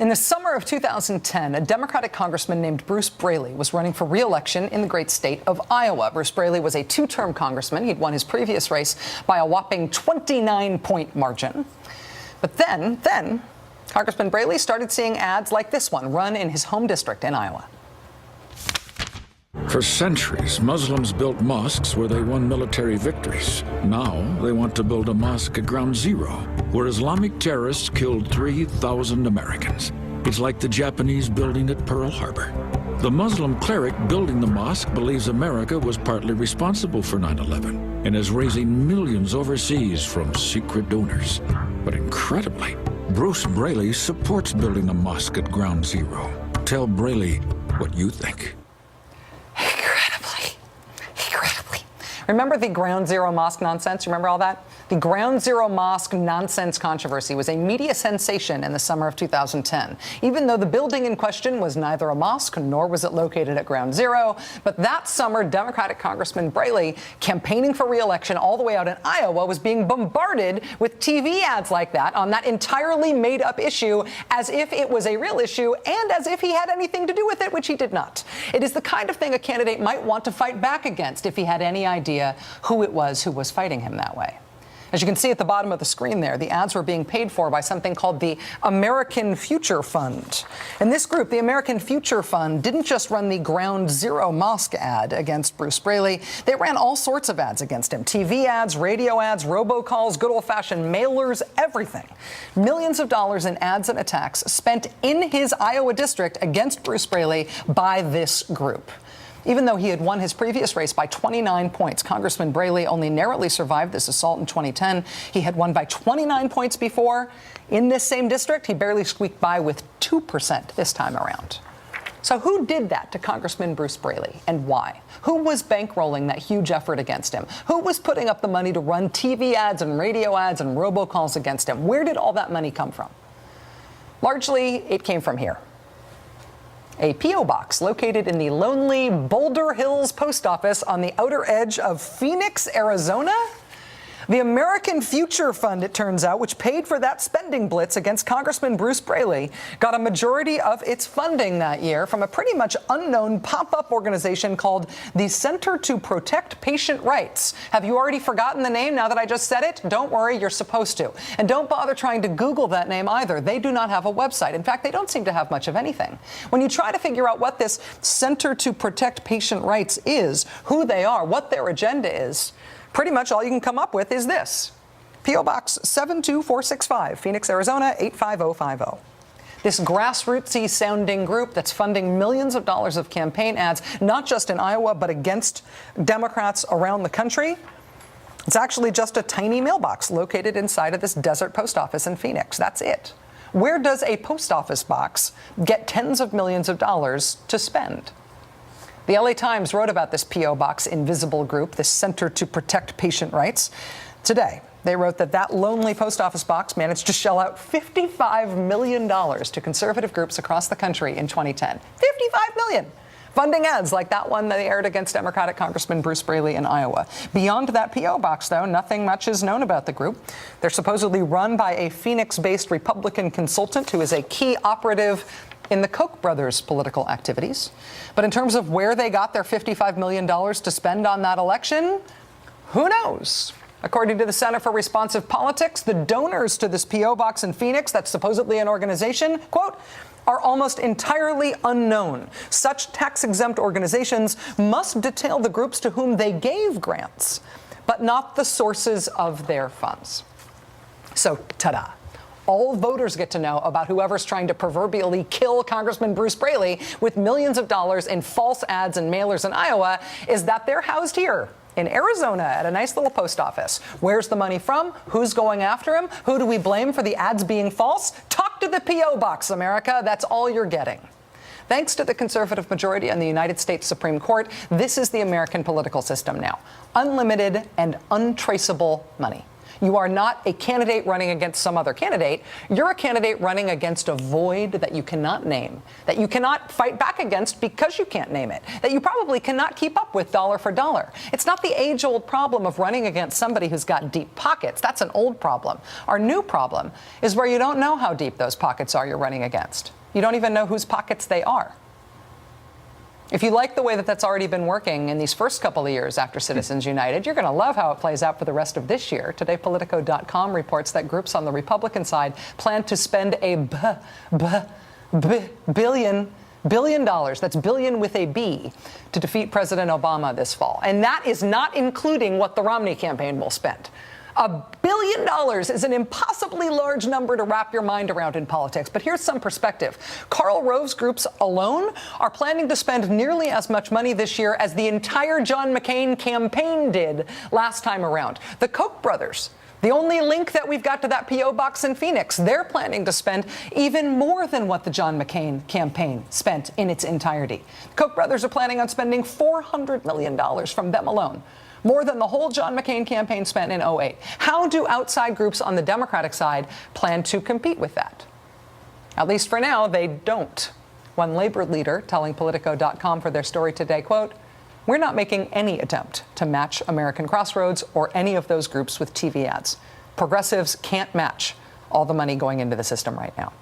In the summer of 2010, a Democratic congressman named Bruce Braley was running for re-election in the great state of Iowa. Bruce Braley was a two-term congressman. He'd won his previous race by a whopping 29-point margin. But then, Congressman Braley started seeing ads like this one run in his home district in Iowa. For centuries, Muslims built mosques where they won military victories. Now they want to build a mosque at Ground Zero, where Islamic terrorists killed 3,000 Americans. It's like the Japanese building at Pearl Harbor. The Muslim cleric building the mosque believes America was partly responsible for 9/11 and is raising millions overseas from secret donors. But incredibly, Bruce Braley supports building a mosque at Ground Zero. Tell Braley what you think. Remember the Ground Zero mosque nonsense? Remember all that? The Ground Zero mosque nonsense controversy was a media sensation in the summer of 2010, even though the building in question was neither a mosque nor was it located at Ground Zero. But that summer, Democratic Congressman Braley, campaigning for re-election all the way out in Iowa, was being bombarded with TV ads like that on that entirely made-up issue, as if it was a real issue and as if he had anything to do with it, which he did not. It is the kind of thing a candidate might want to fight back against if he had any idea who it was who was fighting him that way. As you can see at the bottom of the screen there, the ads were being paid for by something called the American Future Fund. And this group, the American Future Fund, didn't just run the Ground Zero mosque ad against Bruce Braley. They ran all sorts of ads against him. TV ads, radio ads, robocalls, good old-fashioned mailers, everything. Millions of dollars in ads and attacks spent in his Iowa district against Bruce Braley by this group. Even though he had won his previous race by 29 points, Congressman Braley only narrowly survived this assault in 2010. He had won by 29 points before. In this same district, he barely squeaked by with 2% this time around. So who did that to Congressman Bruce Braley and why? Who was bankrolling that huge effort against him? Who was putting up the money to run TV ads and radio ads and robocalls against him? Where did all that money come from? Largely, it came from here. A P.O. box located in the lonely Boulder Hills post office on the outer edge of Phoenix, Arizona. The American Future Fund, it turns out, which paid for that spending blitz against Congressman Bruce Braley, got a majority of its funding that year from a pretty much unknown pop-up organization called the Center to Protect Patient Rights. Have you already forgotten the name now that I just said it? Don't worry, you're supposed to. And don't bother trying to Google that name either. They do not have a website. In fact, they don't seem to have much of anything. When you try to figure out what this Center to Protect Patient Rights is, who they are, what their agenda is, pretty much all you can come up with is this. P.O. Box 72465, Phoenix, Arizona 85050. This grassrootsy sounding group that's funding millions of dollars of campaign ads, not just in Iowa, but against Democrats around the country. It's actually just a tiny mailbox located inside of this desert post office in Phoenix. That's it. Where does a post office box get tens of millions of dollars to spend? The LA Times wrote about this P.O. Box invisible group, this Center to Protect Patient Rights. Today, they wrote that that lonely post office box managed to shell out $55 million to conservative groups across the country in 2010. $55 million! Funding ads like that one that they aired against Democratic Congressman Bruce Braley in Iowa. Beyond that P.O. box, though, nothing much is known about the group. They're supposedly run by a Phoenix-based Republican consultant who is a key operative in the Koch brothers' political activities. But in terms of where they got their $55 million to spend on that election, who knows? According to the Center for Responsive Politics, the donors to this P.O. box in Phoenix, that's supposedly an organization, quote, are almost entirely unknown. Such tax-exempt organizations must detail the groups to whom they gave grants, but not the sources of their funds. So, ta-da. All voters get to know about whoever's trying to proverbially kill Congressman Bruce Braley with millions of dollars in false ads and mailers in Iowa is that they're housed here in Arizona at a nice little post office. Where's the money from? Who's going after him? Who do we blame for the ads being false? Talk to the P.O. box, America. That's all you're getting. Thanks to the conservative majority on the United States Supreme Court, this is the American political system now. Unlimited and untraceable money. You are not a candidate running against some other candidate. You're a candidate running against a void that you cannot name, that you cannot fight back against because you can't name it, that you probably cannot keep up with dollar for dollar. It's not the age-old problem of running against somebody who's got deep pockets. That's an old problem. Our new problem is where you don't know how deep those pockets are you're running against. You don't even know whose pockets they are. If you like the way that that's already been working in these first couple of years after Citizens United, you're going to love how it plays out for the rest of this year. Today, Politico.com reports that groups on the Republican side plan to spend a billion dollars, that's billion with a B, to defeat President Obama this fall. And that is not including what the Romney campaign will spend. $1 billion is an impossibly large number to wrap your mind around in politics. But here's some perspective. Karl Rove's groups alone are planning to spend nearly as much money this year as the entire John McCain campaign did last time around. The Koch brothers, the only link that we've got to that P.O. box in Phoenix, they're planning to spend even more than what the John McCain campaign spent in its entirety. Koch brothers are planning on spending $400 million from them alone, more than the whole John McCain campaign spent in 2008. How do outside groups on the Democratic side plan to compete with that? At least for now, they don't. One labor leader telling Politico.com for their story today, quote, "We're not making any attempt to match American Crossroads or any of those groups with TV ads. Progressives can't match all the money going into the system right now."